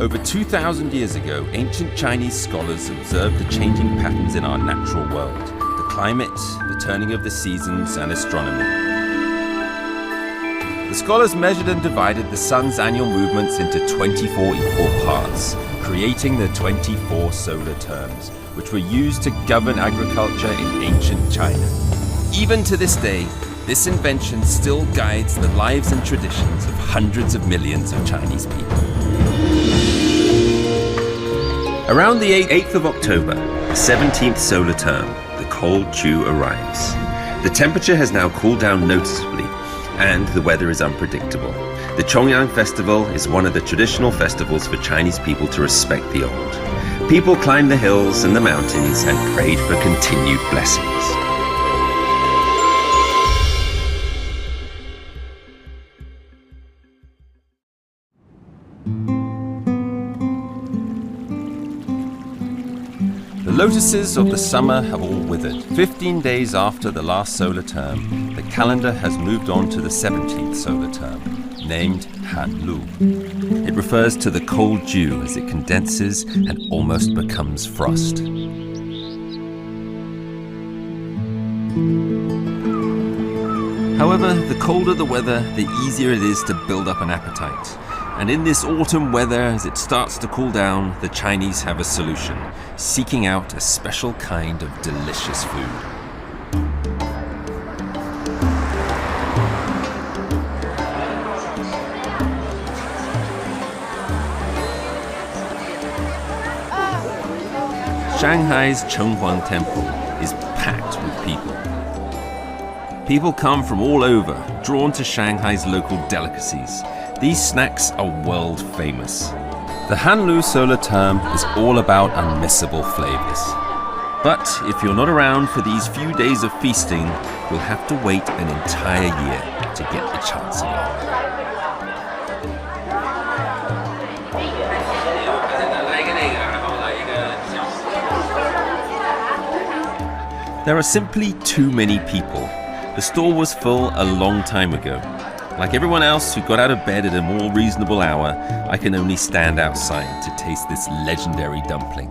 Over 2,000 years ago, ancient Chinese scholars observed the changing patterns in our natural world, the climate, the turning of the seasons, and astronomy. The scholars measured and divided the sun's annual movements into 24 equal parts, creating the 24 solar terms, which were used to govern agriculture in ancient China. Even to this day, this invention still guides the lives and traditions of hundreds of millions of Chinese people. Around the 8th of October, the 17th solar term, the cold dew arrives. The temperature has now cooled down noticeably, and the weather is unpredictable. The Chongyang Festival is one of the traditional festivals for Chinese people to respect the old. People climbed the hills and the mountains and prayed for continued blessings. The lotuses of the summer have all withered. 15 days after the last solar term, the calendar has moved on to the 17th solar term, named Hanlu. It refers to the cold dew as it condenses and almost becomes frost. However, the colder the weather, the easier it is to build up an appetite. And in this autumn weather, as it starts to cool down, the Chinese have a solution, seeking out a special kind of delicious food. Shanghai's Chenghuang Temple is packed with people. People come from all over, drawn to Shanghai's local delicacies. These snacks are world famous. The Hanlu solar term is all about unmissable flavors. But if you're not around for these few days of feasting, you'll have to wait an entire year to get the chance along. There are simply too many people. The store was full a long time ago. Like everyone else who got out of bed at a more reasonable hour, I can only stand outside to taste this legendary dumpling.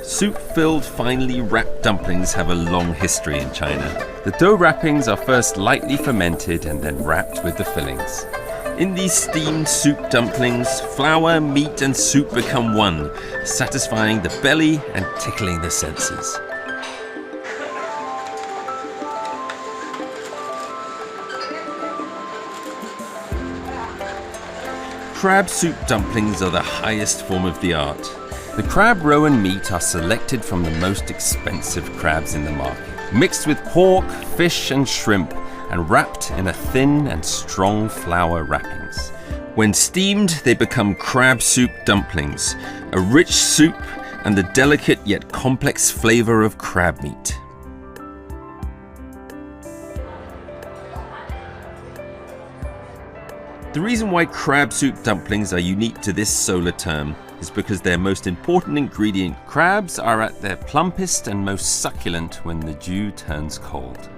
Soup-filled, finely wrapped dumplings have a long history in China. The dough wrappings are first lightly fermented and then wrapped with the fillings. In these steamed soup dumplings, flour, meat, and soup become one, satisfying the belly and tickling the senses. Crab soup dumplings are the highest form of the art. The crab roe and meat are selected from the most expensive crabs in the market, mixed with pork, fish, and shrimp, and wrapped in a thin and strong flour wrappings. When steamed, they become crab soup dumplings, a rich soup and the delicate yet complex flavor of crab meat. The reason why crab soup dumplings are unique to this solar term is because their most important ingredient, crabs, are at their plumpest and most succulent when the dew turns cold.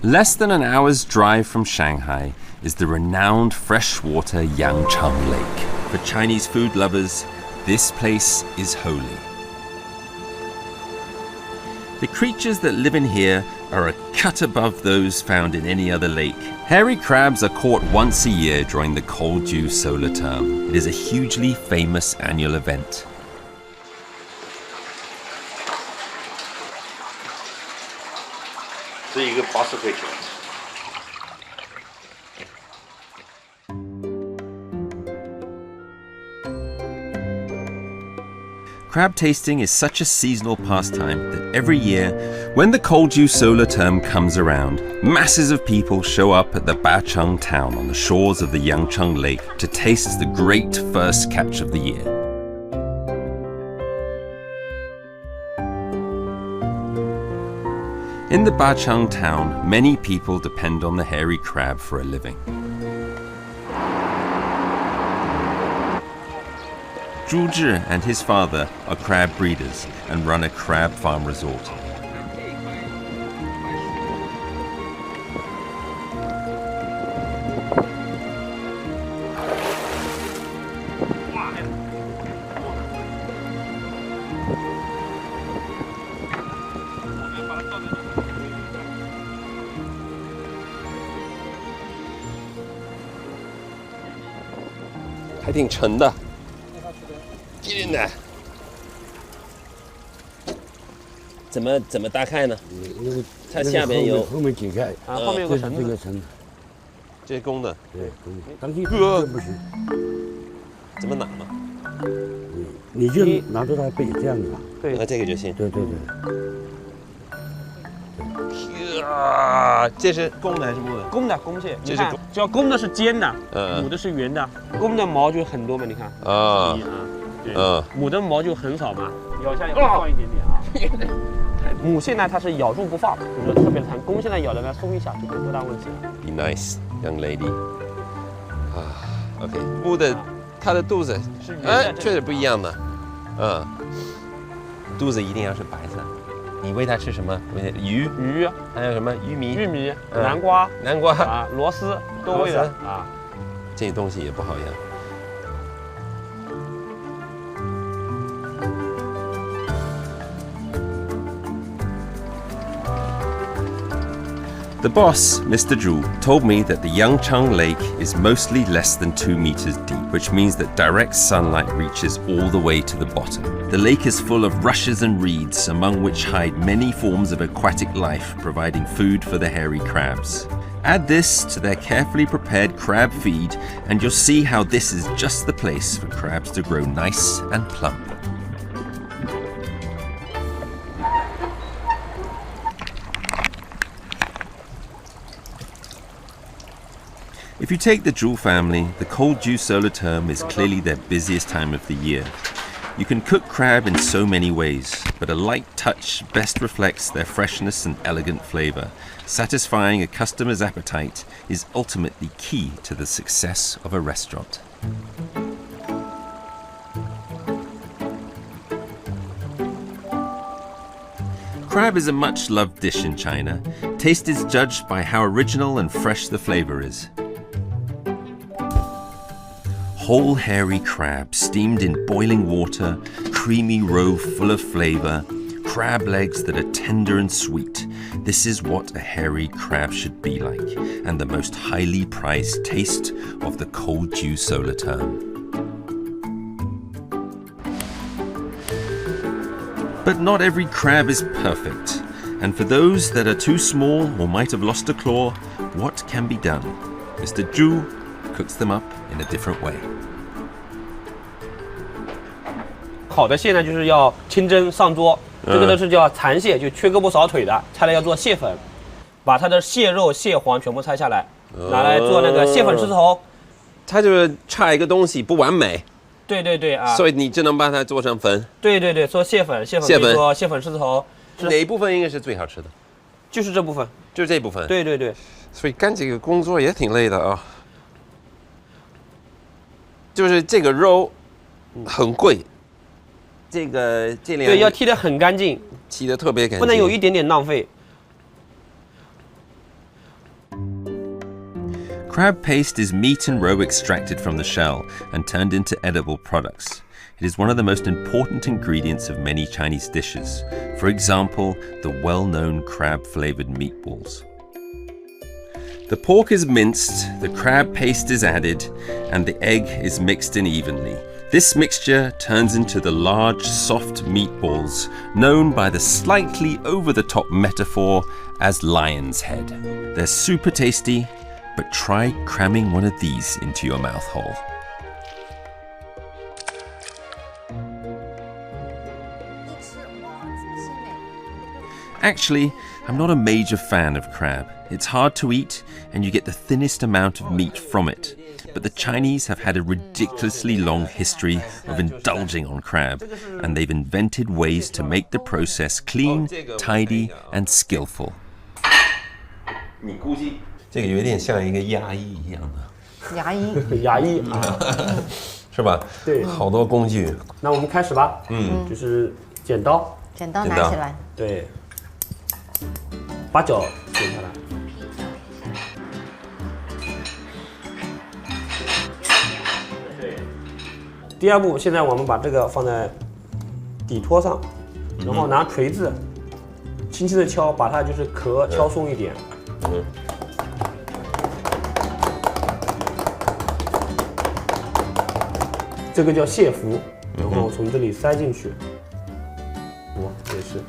Less than an hour's drive from Shanghai is the renowned freshwater Yangcheng Lake. For Chinese food lovers, this place is holy. The creatures that live in here are a cut above those found in any other lake. Hairy crabs are caught once a year during the cold dew solar term. It is a hugely famous annual event. Crab tasting is such a seasonal pastime that every year, when the cold dew solar term comes around, masses of people show up at the Bacheng town on the shores of the Yangcheng Lake to taste the great first catch of the year. In the Bacheng town, many people depend on the hairy crab for a living. Zhu Zhi and his father are crab breeders and run a crab farm resort. I think 沉的，进来。怎么打开呢？它下面有后面解开啊，后面有个绳子。这个绳子，这是公的。对，当心不行。怎么拿呢？你就拿着它背这样拿。对，那这个就行。对。啊，这是公的还是母的？公蟹，这是公，只要公的是尖的，母的是圆的。公的毛就很多嘛，你看。啊。对。母的毛就很少嘛，咬下也会放一点点啊。母蟹呢，它是咬住不放，就是特别疼。公蟹呢，咬的呢松一下就没多大问题了。Be nice, young lady. 啊 ，OK， 母的，它的肚子是圆的，确实不一样的。肚子一定要是白色。你喂它吃什么？喂鱼，还有什么玉米、南瓜啊，螺丝都喂的啊。这些东西也不好养。The boss, Mr. Zhu, told me that the Yangchang Lake is mostly less than 2 meters deep, which means that direct sunlight reaches all the way to the bottom. The lake is full of rushes and reeds, among which hide many forms of aquatic life, providing food for the hairy crabs. Add this to their carefully prepared crab feed, and you'll see how this is just the place for crabs to grow nice and plump. If you take the Zhu family, the cold dew solar term is clearly their busiest time of the year. You can cook crab in so many ways, but a light touch best reflects their freshness and elegant flavor. Satisfying a customer's appetite is ultimately key to the success of a restaurant. Crab is a much-loved dish in China. Taste is judged by how original and fresh the flavor is. Whole hairy crab steamed in boiling water, creamy roe full of flavor, crab legs that are tender and sweet. This is what a hairy crab should be like, and the most highly prized taste of the cold dew solar term. But not every crab is perfect, and for those that are too small or might have lost a claw, what can be done? Mr. Zhu cooks them up in a different way. 好的蟹呢，就是要清蒸上桌。这个呢是叫残蟹，就缺胳膊少腿的，拆来要做蟹粉，把它的蟹肉、蟹黄全部拆下来，拿来做那个蟹粉狮子头。它就是差一个东西不完美。对啊。所以你只能把它做成粉。对，做蟹粉做蟹粉狮子头。哪一部分应该是最好吃的？就是这部分。就是这部分。对。所以干这个工作也挺累的啊。就是这个肉很贵。这两对，要剔得很干净，剔得特别干净，不能有一点点浪费。Crab paste is meat and roe extracted from the shell and turned into edible products. It is one of the most important ingredients of many Chinese dishes. For example, the well-known crab-flavored meatballs. The pork is minced, the crab paste is added, and the egg is mixed in evenly. This mixture turns into the large, soft meatballs, known by the slightly over-the-top metaphor as lion's head. They're super tasty, but try cramming one of these into your mouth hole. Actually, I'm not a major fan of crab. It's hard to eat, and you get the thinnest amount of meat from it. But the Chinese have had a ridiculously long history of indulging on crab, and they've invented ways to make the process clean, tidy, and skillful. 你估计这个有点像一个牙医一样的。牙医啊，是是吧？对，好多工具。那我们开始吧。就是剪刀，剪刀拿起来，对，把脚剪下来。第二步，现在我们把这个放在底托上，然后拿锤子轻轻的敲，把它就是壳敲松一点。这个叫蟹服，然后从这里塞进去。也是。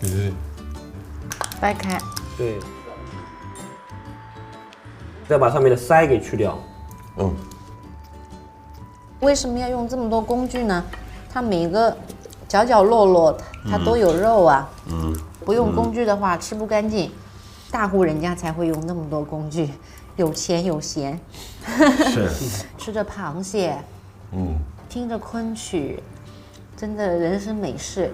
掰开。对。再把上面的鳃给去掉。为什么要用这么多工具呢？它每个角角落落它都有肉啊。不用工具的话吃不干净，大户人家才会用那么多工具，有钱有闲。是。吃着螃蟹，听着昆曲，真的人生美事。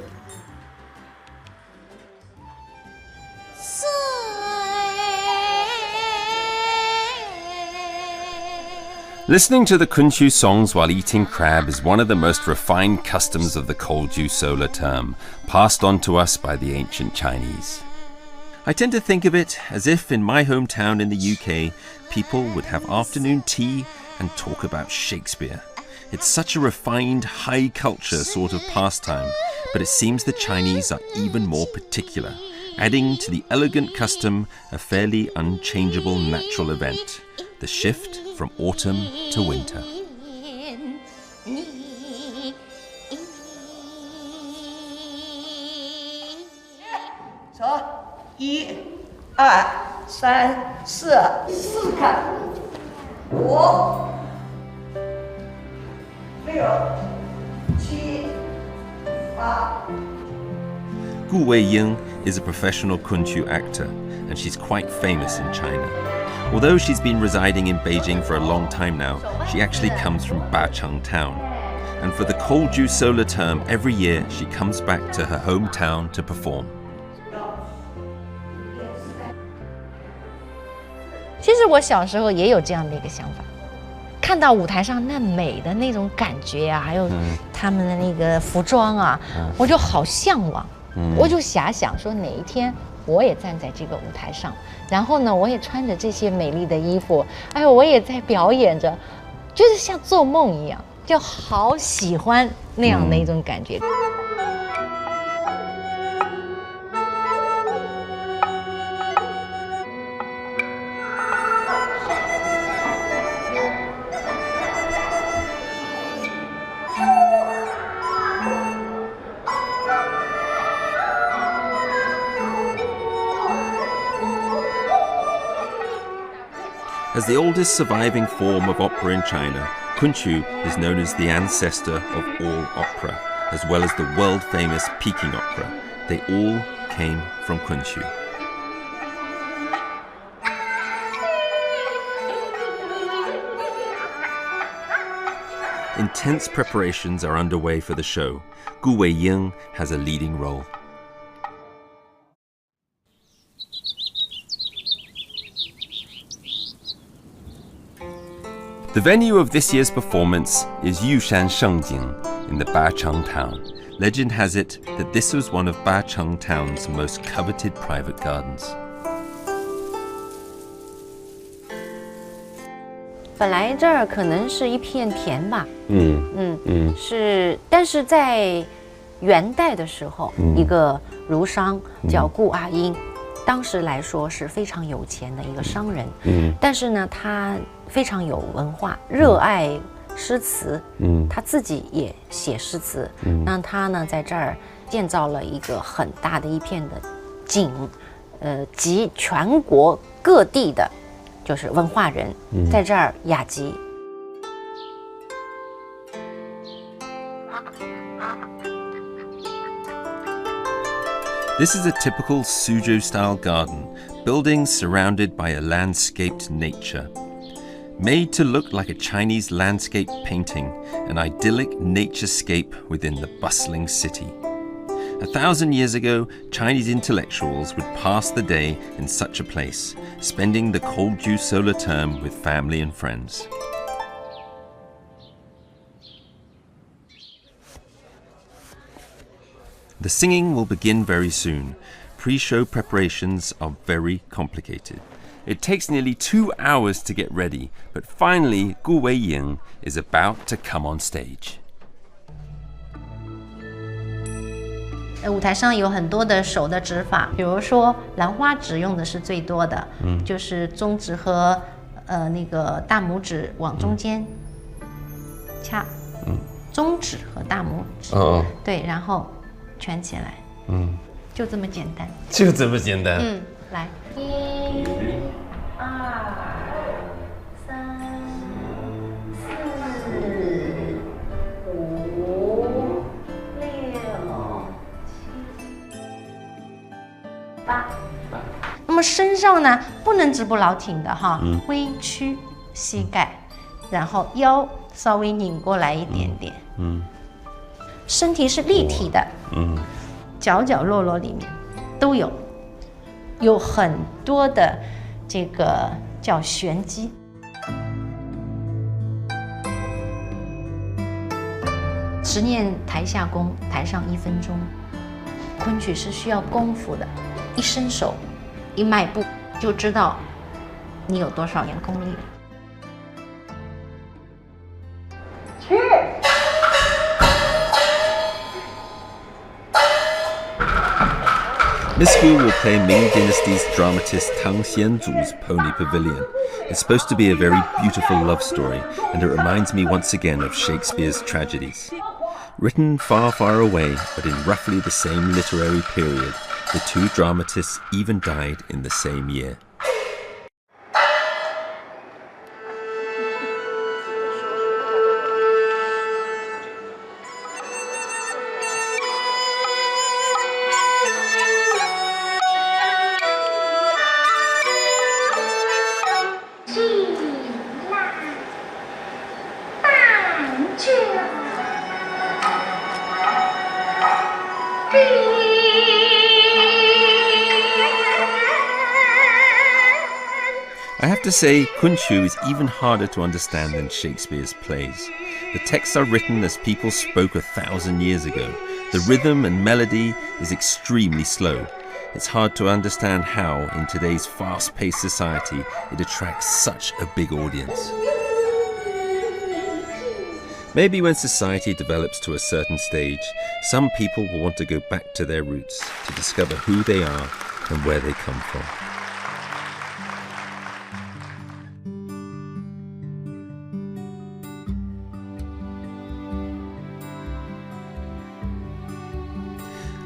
Listening to the Kunchu songs while eating crab is one of the most refined customs of the Kolju solar term, passed on to us by the ancient Chinese. I tend to think of it as if in my hometown in the UK, people would have afternoon tea and talk about Shakespeare. It's such a refined, high culture sort of pastime, but it seems the Chinese are even more particular, adding to the elegant custom a fairly unchangeable natural event, the shift from autumn to winter. 走，1、2、3、4，看，5、6、7、8。Gu Weiying is a professional Kunchu actor, and she's quite famous in China. Although she's been residing in Beijing for a long time now, she actually comes from Bachang town. And for the Kolju solar term, every year she comes back to her hometown to perform. 其实我小时候也有这样的一个想法，看到舞台上那美的那种感觉啊，还有他们的那个服装啊，我就好向往。我就遐想说哪一天我也站在这个舞台上，然后呢，我也穿着这些美丽的衣服，哎呦，我也在表演着，就是像做梦一样，就好喜欢那样的一种感觉。As the oldest surviving form of opera in China, Kunchu is known as the ancestor of all opera, as well as the world-famous Peking opera. They all came from Kunchu. Intense preparations are underway for the show. Gu Weiying has a leading role. The venue of this year's performance is Yushan Shengjing in the Bachang town. Legend has it that this was one of Bachang town's most coveted private gardens. 本来这儿可能是一片田吧，是，但是在元代的时候，一个儒商叫顾阿英，当时来说是非常有钱的一个商人，但是呢，他非常有文化，热爱诗词，他自己也写诗词，让他呢在这儿建造了一个很大的一片的景，集全国各地的，就是文化人在这儿雅集。This is a typical Suzhou-style garden, buildings surrounded by a landscaped nature. Made to look like a Chinese landscape painting, an idyllic naturescape within the bustling city. 1,000 years ago, Chinese intellectuals would pass the day in such a place, spending the Kolju solar term with family and friends. The singing will begin very soon. Pre-show preparations are very complicated. It takes nearly 2 hours to get ready, but finally Gu Weiying is about to come on stage. 舞台上有很多的手的指法，比如说兰花指用的是最多的，就是中指和那个大拇指往中间掐，中指和大拇指，对，然后圈起来，就这么简单，就这么简单。来，1、2、3、4、5、6、7、8。那么身上呢，不能直不老挺的哈，微屈膝盖，然后腰稍微拧过来一点点，身体是立体的，角角落落里面都有很多的这个叫玄机。10年台下功，台上1分钟。昆曲是需要功夫的，一伸手，一迈步，就知道你有多少年功力了。去。Miss Gu will play Ming Dynasty's dramatist Tang Xianzu's Pony Pavilion. It's supposed to be a very beautiful love story, and it reminds me once again of Shakespeare's tragedies. Written far, far away, but in roughly the same literary period, the two dramatists even died in the same year. I have to say, Kunshu is even harder to understand than Shakespeare's plays. The texts are written as people spoke 1,000 years ago. The rhythm and melody is extremely slow. It's hard to understand how, in today's fast-paced society, it attracts such a big audience. Maybe when society develops to a certain stage, some people will want to go back to their roots, to discover who they are and where they come from.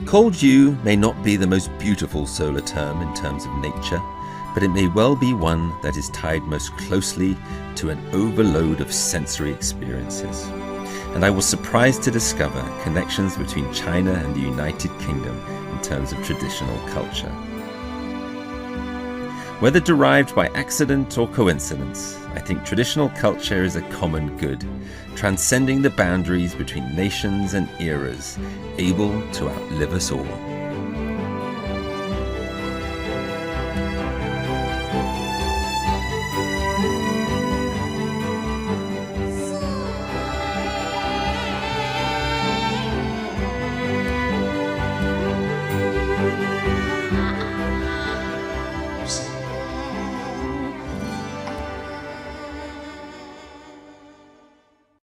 Cold dew may not be the most beautiful solar term in terms of nature, but it may well be one that is tied most closely to an overload of sensory experiences. And I was surprised to discover connections between China and the United Kingdom in terms of traditional culture. Whether derived by accident or coincidence, I think traditional culture is a common good, transcending the boundaries between nations and eras, able to outlive us all.